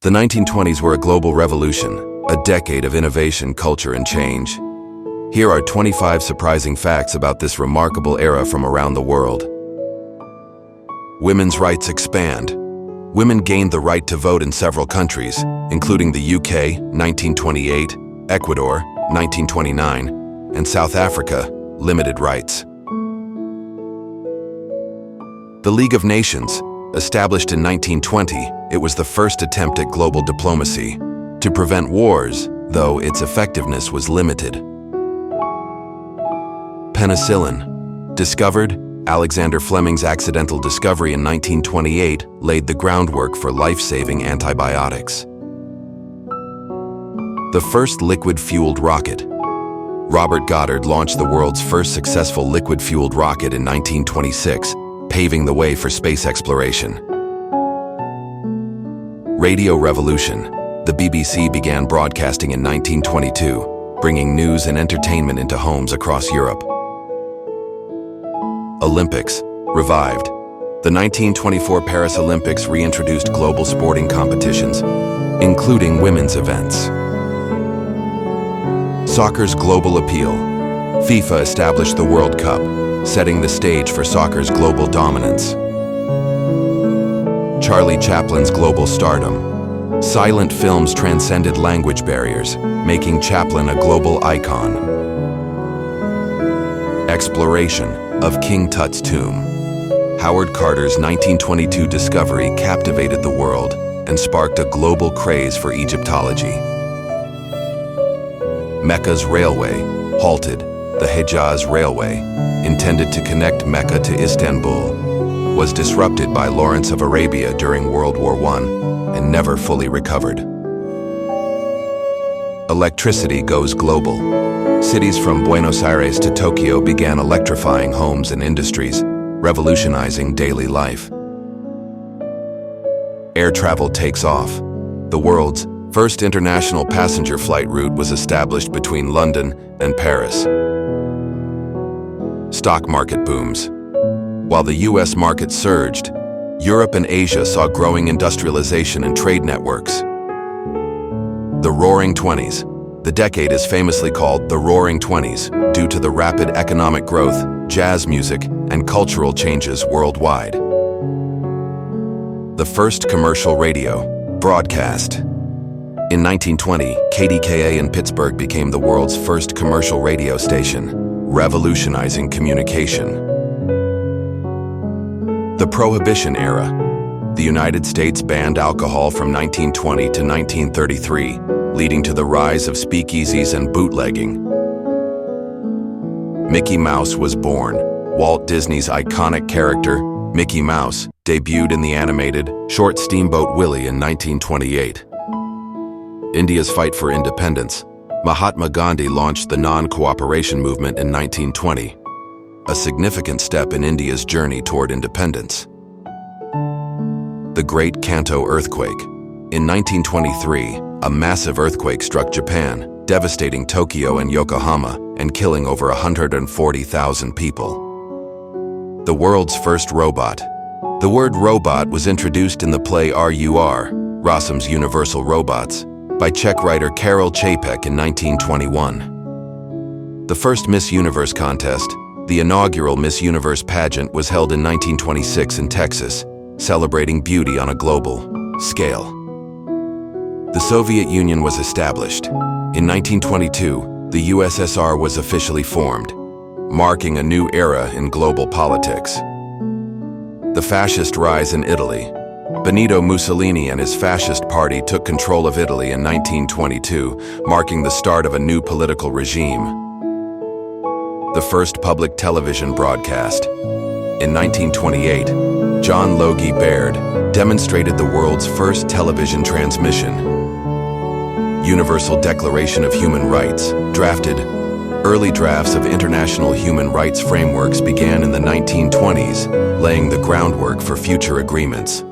The 1920s were a global revolution, a decade of innovation, culture, and change. Here are 25 surprising facts about this remarkable era from around the world. Women's rights expand. Women gained the right to vote in several countries, including the UK, 1928, Ecuador, 1929, and South Africa, limited rights. The League of Nations, established in 1920, it was the first attempt at global diplomacy to prevent wars, though its effectiveness was limited. Penicillin. Discovered, Alexander Fleming's accidental discovery in 1928 laid the groundwork for life-saving antibiotics. The first liquid-fueled rocket. Robert Goddard launched the world's first successful liquid-fueled rocket in 1926, paving the way for space exploration. Radio Revolution. The BBC began broadcasting in 1922, bringing news and entertainment into homes across Europe. Olympics. Revived. The 1924 Paris Olympics reintroduced global sporting competitions, including women's events. Soccer's global appeal. FIFA established the World Cup, setting the stage for soccer's global dominance. Charlie Chaplin's global stardom. Silent films transcended language barriers, making Chaplin a global icon. Exploration of King Tut's tomb. Howard Carter's 1922 discovery captivated the world and sparked a global craze for Egyptology. Mecca's railway halted. The Hejaz Railway, intended to connect Mecca to Istanbul, was disrupted by Lawrence of Arabia during World War I and never fully recovered. Electricity goes global. Cities from Buenos Aires to Tokyo began electrifying homes and industries, revolutionizing daily life. Air travel takes off. The world's first international passenger flight route was established between London and Paris. Stock market booms. While the US market surged, Europe and Asia saw growing industrialization and trade networks. The Roaring Twenties. The decade is famously called the Roaring Twenties due to the rapid economic growth, jazz music, and cultural changes worldwide. The first commercial radio broadcast. In 1920, KDKA in Pittsburgh became the world's first commercial radio station, revolutionizing communication. The Prohibition era. The United States banned alcohol from 1920 to 1933, leading to the rise of speakeasies and bootlegging. Mickey Mouse was born. Walt Disney's iconic character, Mickey Mouse, debuted in the animated short Steamboat Willie in 1928. India's fight for independence. Mahatma Gandhi launched the non-cooperation movement in 1920, a significant step in India's journey toward independence. The Great Kanto Earthquake. In 1923, a massive earthquake struck Japan, devastating Tokyo and Yokohama and killing over 140,000 people. The world's first robot. The word robot was introduced in the play R.U.R., Rossum's Universal Robots, by Czech writer Karel Čapek in 1921. The first Miss Universe contest, the inaugural Miss Universe pageant, was held in 1926 in Texas, celebrating beauty on a global scale. The Soviet Union was established. In 1922, the USSR was officially formed, marking a new era in global politics. The fascist rise in Italy. Benito Mussolini and his fascist party took control of Italy in 1922, marking the start of a new political regime. The first public television broadcast. In 1928, John Logie Baird demonstrated the world's first television transmission. Universal Declaration of Human Rights, drafted. Early drafts of international human rights frameworks began in the 1920s, laying the groundwork for future agreements.